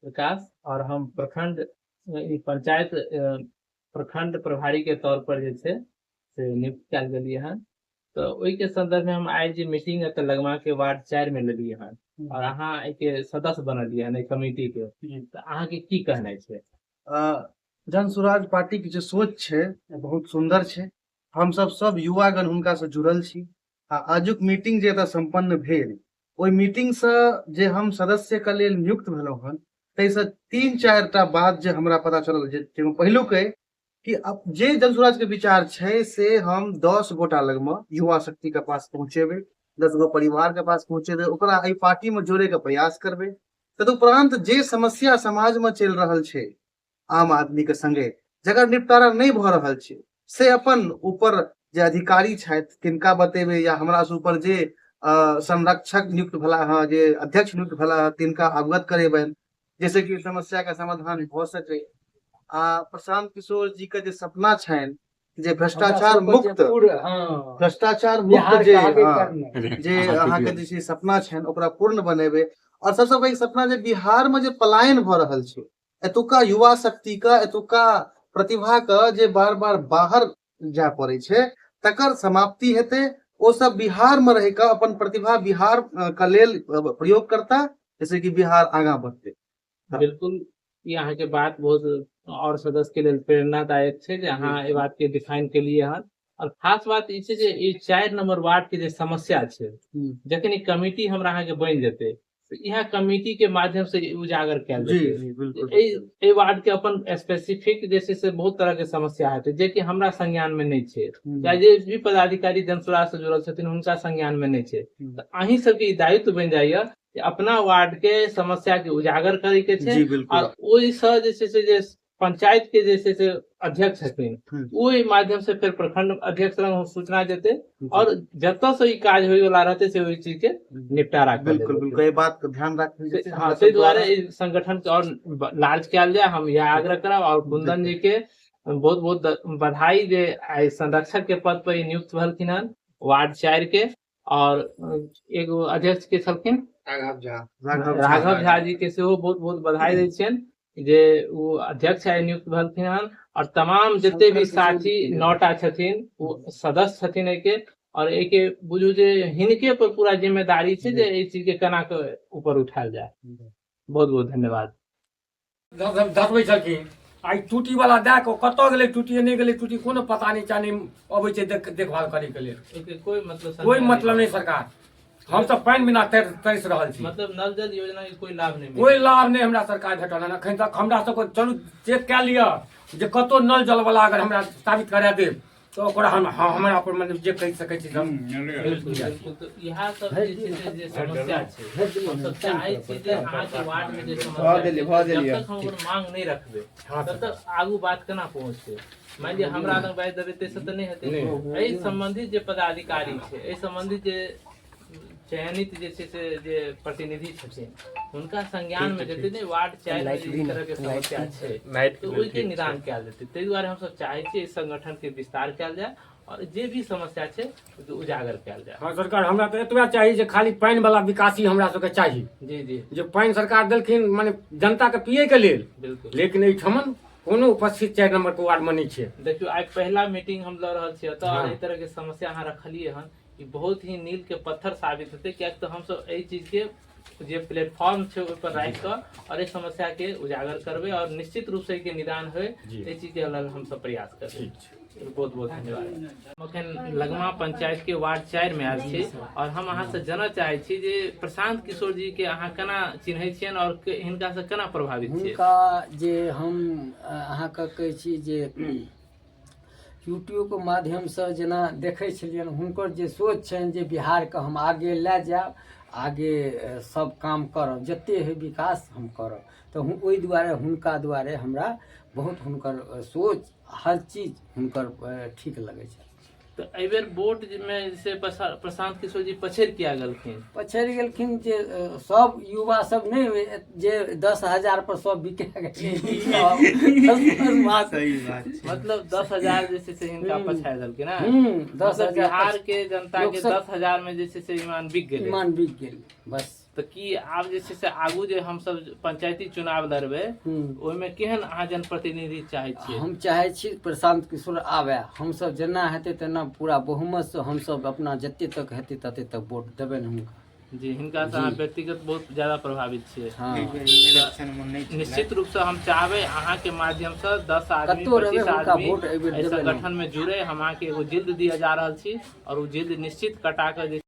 विकास और हम प्रखंड पंचायत प्रखंड प्रभारी के तौर पर जे छै से नियुक्त कयल गेलियै हन। तो ओहि के संदर्भ में हम आइ जे मीटिंग एतऽ लगमा के वार्ड 4 में लेलियै हन और अहाँ एके सदस्य बनलियै हन कमिटी के, तो अहाँ के की कहनाइ छै? जन स्वराज पार्टी के जे सोच छै बहुत सुंदर छै। हम सब युवागण हुनका से जुड़ल छी। आजुक मीटिंग जे एतऽ संपन्न भेल, ओहि मीटिंग से जे हम सदस्य के लेल नियुक्त भेलहुँ हन, ताहिसँ 3-4 टा बात जे हमरा पता चलल, जे पहिलुक अइ कि अब जे जन स्वराज के विचार छै से हम 10 गोटा लगमे युवा शक्ति के पास पहुंचेबै, 10 गो परिवार के पास पहुंचेबै, ओकरा एहि पार्टी में जोड़े के प्रयास करबै। तदुपरांत जे समस्या समाज में चलि रहल छै आम आदमी के संगे, जकर निपटारा नहीं भऽ रहल छै, से अपन ऊपर जे अधिकारी छथि तिनका बतेबै, या हमरा से ऊपर जे संरक्षक नियुक्त भेला हँ, जे अध्यक्ष नियुक्त भेला हँ, तिनका अवगत करेबनि, जैसे कि समस्या का समाधान भऽ सकै। प्रशांत किशोर जी के जे सपना छनि जे भ्रष्टाचार मुक्त, भ्रष्टाचार मुक्त जे अहाँके जे छै सपना छनि ओकरा पूर्ण बनेबै। और सबसे पैघ सपना जे बिहार में जे पलायन भऽ रहल छै, एतुका युवा शक्ति का, एतुका प्रतिभा का जे बार बार बाहर जाय पड़ै छै, तकर समाप्ति हेतै। ओ सब बिहार में रहि कऽ अपन प्रतिभा बिहार के लेल प्रयोग करता, जैसे कि बिहार आगाँ बढ़तै। बिल्कुल, ये अहाँ के बात बहुत और सदस्य के लिए प्रेरणादायक छै जे अहाँ ए बात के डिफाइन के लिए हन। और खास बात ई छै जे ई 4 नंबर वार्ड के जे समस्या छै, जखन ई कमिटी हमरा अहाँ के बनि जेतै, तो यह कमिटी के माध्यम से उजागर कयल जेतै। वार्ड के अपन स्पेसिफिक जे छै से बहुत तरह के समस्या हेतै, जे कि हमरा संज्ञान में नहीं छै, या जे भी पदाधिकारी जन स्वराज से जुड़ल छथिन हुनका संज्ञान में नहीं छै। तो अहीं सबके दायित्व बनि जाइए कि अपना वार्ड के समस्या के उजागर करे के छै, और ओहिसँ जे छै से जे पंचायत के जे छै से अध्यक्ष छथिन ओहि माध्यम से फिर प्रखंड अध्यक्ष लग सूचना जेतै, और जतऽ से ई काज होय वाला रहतै से ओहि चीज के निपटारा कर बिल्कुल बिल्कुल ये बात का ध्यान रखबै। हाँ, ताहि दुआरे ई संगठन के और लार्ज कयल जाय, हम यह आग्रह करब। और कुंदन जी के बहुत बहुत बधाई जे आइ संरक्षक के पद पर नियुक्त भेलखिन हन वार्ड 4 के। और एगो अध्यक्ष के छलखिन राघव झा जी के सेहो बहुत बहुत बधाई दै छियनि जे वो अध्यक्ष आइ नियुक्त भेलखिन हन। और तमाम जते भी साथी 9टा छथिन वो सदस्य छथिन एके, और एके बुझू जे हिनके पर पूरा जिम्मेदारी छै जे एहि चीज के केना के ऊपर उठायल जाय। बहुत बहुत धन्यवाद। धसबै छलखिन आई टूटी वाला दे के कतऽ गेलै टूटी, नहीं गेलै टूटी, कोनो पता नहीं, चाहे अबै छै देखभाल करे के लेल। कोई मतलब नहीं सरकार, हम सब पानी बिना तरस रहल छी। मतलब नल जल योजना के कोई लाभ नहीं, कोई लाभ नहीं हमरा सरकार भेटल हन अखन तक। हमरा सबके चलू चेक कए लिअ जे कतौ नल जल वाला अगर हमरा साबित करा देब तो ओकरा हम हमरा पर मतलब जे कहि सकै छी हम। बिल्कुल, तो यह सब जे समस्या छै, हम सब चाहै छी जे अहाँ के वार्ड में जे समस्या छै, जब तक हम ओकर मांग नहीं रखबै तब तक आगू बात केना पहुंचतै। मान लिअ हमरा लग बाजि देबै ताहिसँ तऽ नहीं हेतै। एहि संबंधित जे पदाधिकारी छै, एहि संबंधित जे चयनित जे छै से जे प्रतिनिधि छथिन हुनका संज्ञान में जेतै ने वार्ड 4 में इस तरह के समस्या छै तो ओहि के निदान कयल जेतै। ताहि दुआरे हम सब चाहै छी इस संगठन के विस्तार कयल जाय और जे भी समस्या छै उजागर कयल जाय। हाँ सरकार, हमरा तो एतबा चाहिए जे खाली पानी वाला विकास ही हमरा सबके चाहिए। जी जी, जे पानी सरकार देलखिन माने जनता के पिए के लेल, लेकिन एहिठमन कोनो उपस्थित 4 नंबर के वार्ड में नहीं छै। देखियो आइ पहला मीटिंग हम लऽ रहल छी एतऽ, और एहि तरह के समस्या अहाँ रखलिए हन, ई बहुत ही नील के पत्थर साबित हेतै। कियाकि तो हम सब एहि चीज के जे प्लेटफॉर्म छै ओहि पर राखि कऽ और एहि समस्या के उजागर करबै और निश्चित रूप से के निदान होय, एहि चीज के लेल हम सब प्रयास करबै। बहुत बहुत धन्यवाद। हम अखन लगमा पंचायत के वार्ड 4 में आयल छी, और हम अहाँ से जानऽ चाहै छी जे प्रशांत किशोर जी के अहाँ केना चिन्है छियनि और हिनका से केना प्रभावित छियै? हुनका जे हम अहाँ के कहै छी जे यूट्यूब के माध्यम से जेना देखै छलियनि, हुनकर जे सोच छनि जे बिहार के हम आगे लए जायब, आगे सब काम करब, जते है विकास हम करब, तो ओहि दुआरे हुनका दुआरे हमरा बहुत हुनकर सोच हर चीज हुनकर ठीक लगै छै। तो एहि बेर वोट में से प्रशांत किशोर जी पछड़ि किया गेलखिन? पछड़ि गेलखिन जे सब युवा सब नहीं जे 10,000 पर सब बिका मतलब 10,000 जैसे से हिनका पछाड़ देलखिन ना। 10,000 बिहार के जनता के 10,000 में जैसे से ईमान बिक गेल, ईमान बिक गेल बस। तो की आब जे छै से आगू जे हम सब पंचायती चुनाव लड़बै ओहिमे केहन अहाँ जनप्रतिनिधि चाहै छियै? हम चाहै छी प्रशांत किशोर आबे, हमसब जेना हेतै तेना पूरा बहुमत से हमसब अपना जते तक हेतै तते तक वोट देबै हुनका। जी, हिनका से अहाँ व्यक्तिगत बहुत ज्यादा प्रभावित छियै। हाँ। निश्चित रूप से हम चाहबै अहाँ के माध्यम से 10 आदमी कतौ रहबै 25 हुनका आदमी वोट एहि बेर एहि देबै संगठन में जुड़े, हम अहाँ के एगो जिल्द दिया जा रहल छी और वो जिल्द निश्चित कटा के